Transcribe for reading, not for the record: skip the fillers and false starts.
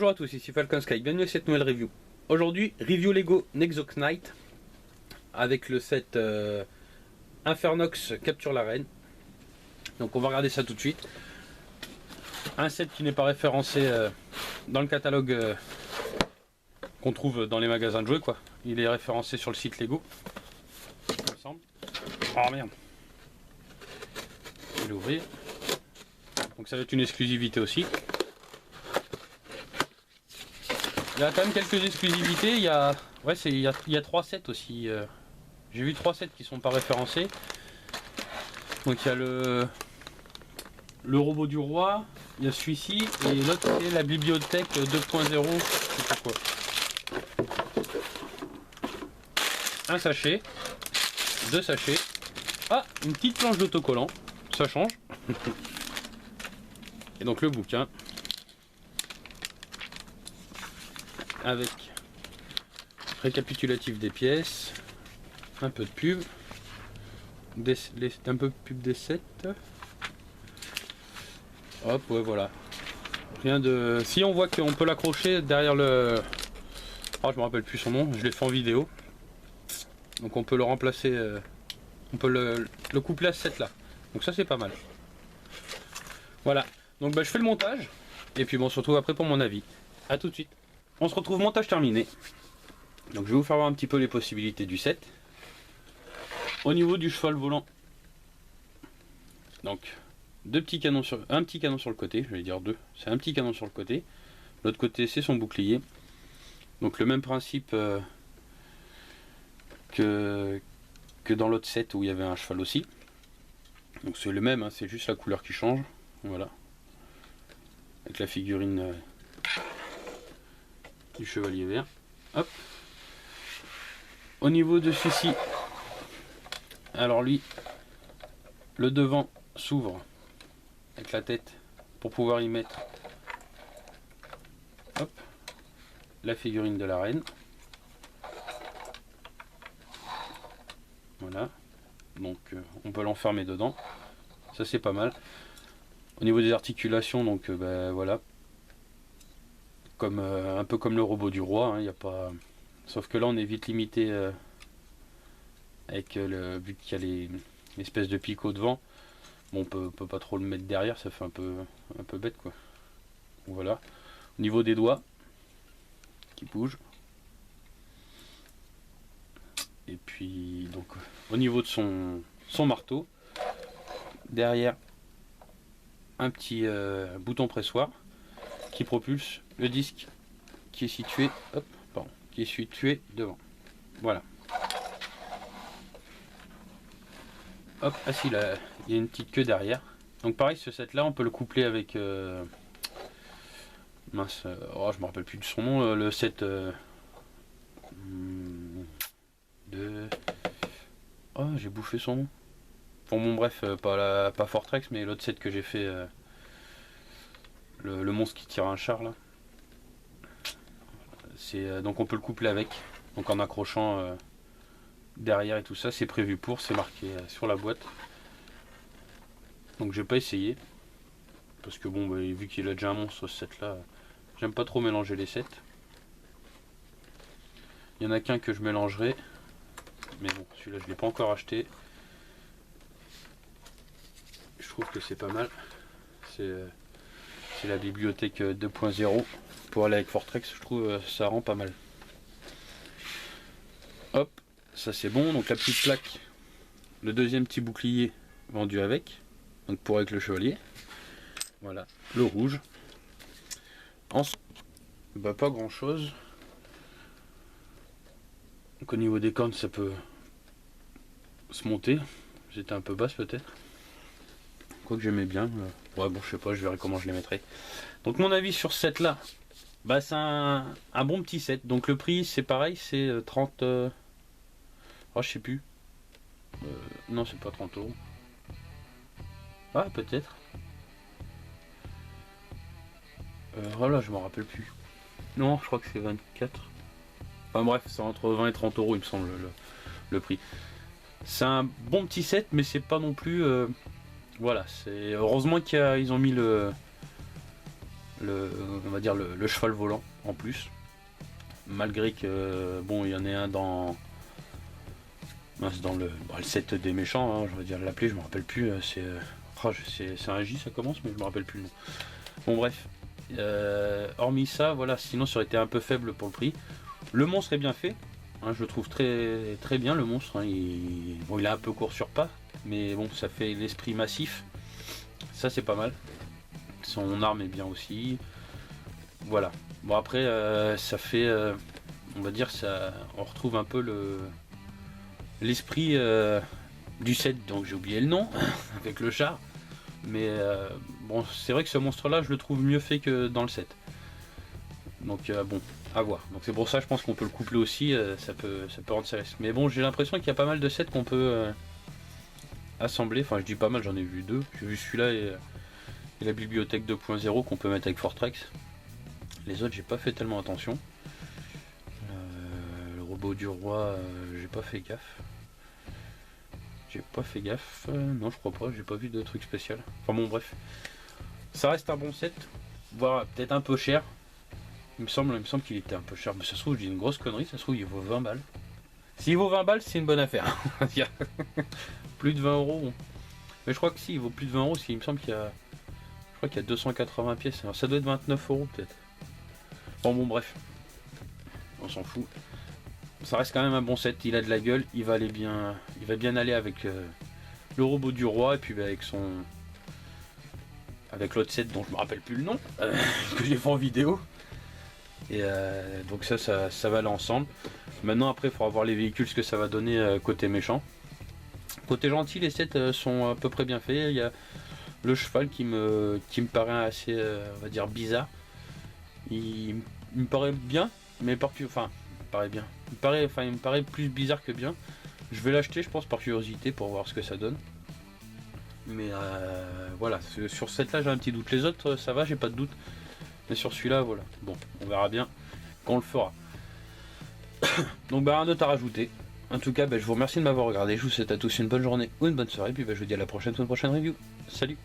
Bonjour à tous, ici Falcon Sky, bienvenue à cette nouvelle review. Aujourd'hui, review Lego Nexo Knight avec le set Infernox Capture la Reine. Donc on va regarder ça tout de suite. Un set qui n'est pas référencé dans le catalogue qu'on trouve dans les magasins de jouets, quoi. Il est référencé sur le site Lego, il me semble. Oh merde. Je vais l'ouvrir. Donc ça va être une exclusivité aussi. Il y a quand même quelques exclusivités. Il y a 3 sets aussi. J'ai vu 3 sets qui sont pas référencés. Donc il y a le robot du roi, il y a celui-ci et l'autre c'est la bibliothèque 2.0. Je sais pas quoi. Un sachet, 2 sachets. Ah, une petite planche d'autocollant, ça change. Et donc le bouquin avec récapitulatif des pièces, un peu de pub, un peu de pub des sets. Hop, ouais, voilà. Rien de. Si on voit qu'on peut l'accrocher derrière le. Oh, je me rappelle plus son nom, je l'ai fait en vidéo. Donc on peut le remplacer, on peut le coupler à ce set là. Donc ça c'est pas mal. Voilà. Donc bah, je fais le montage et puis bon, on se retrouve après pour mon avis. A tout de suite. On se retrouve montage terminé. Donc je vais vous faire voir un petit peu les possibilités du set. Au niveau du cheval volant, donc un petit canon sur le côté, je vais dire deux. C'est un petit canon sur le côté. L'autre côté c'est son bouclier. Donc le même principe que dans l'autre set où il y avait un cheval aussi. Donc c'est le même, hein, c'est juste la couleur qui change. Voilà. Avec la figurine du chevalier vert. Hop. Au niveau de celui-ci, alors lui, le devant s'ouvre avec la tête pour pouvoir y mettre, hop, la figurine de la reine. Voilà. Donc on peut l'enfermer dedans. Ça c'est pas mal. Au niveau des articulations, donc ben, voilà. Comme un peu comme le robot du roi, hein, y a pas. Sauf que là on est vite limité avec vu qu'il y a l'espèce de picot devant. Bon, on peut pas trop le mettre derrière, ça fait un peu bête quoi. Donc, voilà. Au niveau des doigts qui bougent. Et puis donc au niveau de son marteau, derrière un petit bouton pressoir qui propulse le disque qui est situé, hop, pardon, qui est situé devant. Voilà. Hop, ah si, là, il y a une petite queue derrière. Donc pareil, ce set là, on peut le coupler avec mince, oh, je me rappelle plus de son nom, le set oh, j'ai bouffé son nom. Bon, bref, pas Fortrex, mais l'autre set que j'ai fait, le monstre qui tire un char là. C'est donc on peut le coupler avec, donc en accrochant derrière et tout ça, c'est prévu pour, c'est marqué sur la boîte. Donc j'ai pas essayé parce que bon, bah, vu qu'il a déjà un monstre ce set là, j'aime pas trop mélanger les sets. Il y en a qu'un que je mélangerai, mais bon, celui-là je l'ai pas encore acheté. Je trouve que c'est pas mal. C'est la bibliothèque 2.0 pour aller avec Fortrex, je trouve ça rend pas mal. Hop, ça c'est bon. Donc la petite plaque, le deuxième petit bouclier vendu avec, donc pour avec le chevalier. Voilà, le rouge. Ensuite, bah, pas grand chose. Donc au niveau des cornes, ça peut se monter. J'étais un peu basse peut-être. Quoique j'aimais bien. Ouais, bon, je sais pas, je verrai comment je les mettrai. Donc mon avis sur ce set là, bah c'est un bon petit set. Donc le prix c'est pareil, c'est 30. Oh, je sais plus. Non, c'est pas 30 euros. Ah, peut-être. Voilà, je m'en rappelle plus. Non, je crois que c'est 24. Enfin bref, c'est entre 20 et 30 euros, il me semble, le prix. C'est un bon petit set, mais c'est pas non plus. Voilà, c'est heureusement qu'ils ont mis on va dire le cheval volant en plus. Malgré que bon, il y en ait un dans le set des méchants, hein, je veux dire l'appeler, je me rappelle plus. C'est un J, ça commence, mais je me rappelle plus le nom. Bon bref, hormis ça, voilà, sinon ça aurait été un peu faible pour le prix. Le monstre est bien fait, hein, je le trouve très très bien le monstre. Hein, il est un peu court sur pas, mais bon, ça fait l'esprit massif. Ça c'est pas mal. Son arme est bien aussi. Voilà. Bon après, ça fait, on va dire ça, on retrouve un peu l'esprit du set, donc j'ai oublié le nom avec le char. Mais bon, c'est vrai que ce monstre-là, je le trouve mieux fait que dans le set. Donc bon, à voir. Donc c'est pour ça, je pense qu'on peut le coupler aussi. Ça peut rendre service. Mais bon, j'ai l'impression qu'il y a pas mal de sets qu'on peut assembler. Enfin, je dis pas mal, j'en ai vu 2. J'ai vu celui-là et la bibliothèque 2.0 qu'on peut mettre avec Fortrex. Les autres, j'ai pas fait tellement attention. Le robot du roi, j'ai pas fait gaffe. Non, je crois pas, j'ai pas vu de truc spécial. Enfin bon, bref. Ça reste un bon set, voire peut-être un peu cher. Il me semble qu'il était un peu cher, mais ça se trouve, je dis une grosse connerie, ça se trouve, il vaut 20 balles. S'il vaut 20 balles, c'est une bonne affaire. Plus de 20 euros. Mais je crois que si, il vaut plus de 20 euros, parce qu'il me semble qu'il y a. Je crois qu'il y a 280 pièces. Alors ça doit être 29 euros peut-être. Bon, bref. On s'en fout. Ça reste quand même un bon set, il a de la gueule, il va bien aller avec le robot du roi et puis avec l'autre set dont je me rappelle plus le nom, que j'ai fait en vidéo. Et donc ça va aller ensemble. Maintenant après il faudra voir les véhicules, ce que ça va donner côté méchant. Côté gentil, les sets sont à peu près bien faits. Il y a le cheval qui me paraît assez on va dire bizarre. Il me paraît bien, mais il me paraît plus bizarre que bien. Je vais l'acheter, je pense, par curiosité pour voir ce que ça donne. Mais voilà, sur cette là j'ai un petit doute. Les autres ça va, j'ai pas de doute. Mais sur celui-là, voilà. Bon, on verra bien quand on le fera. Donc rien d'autre à rajouter. En tout cas, je vous remercie de m'avoir regardé. Je vous souhaite à tous une bonne journée ou une bonne soirée. Puis je vous dis à la prochaine pour une prochaine review. Salut!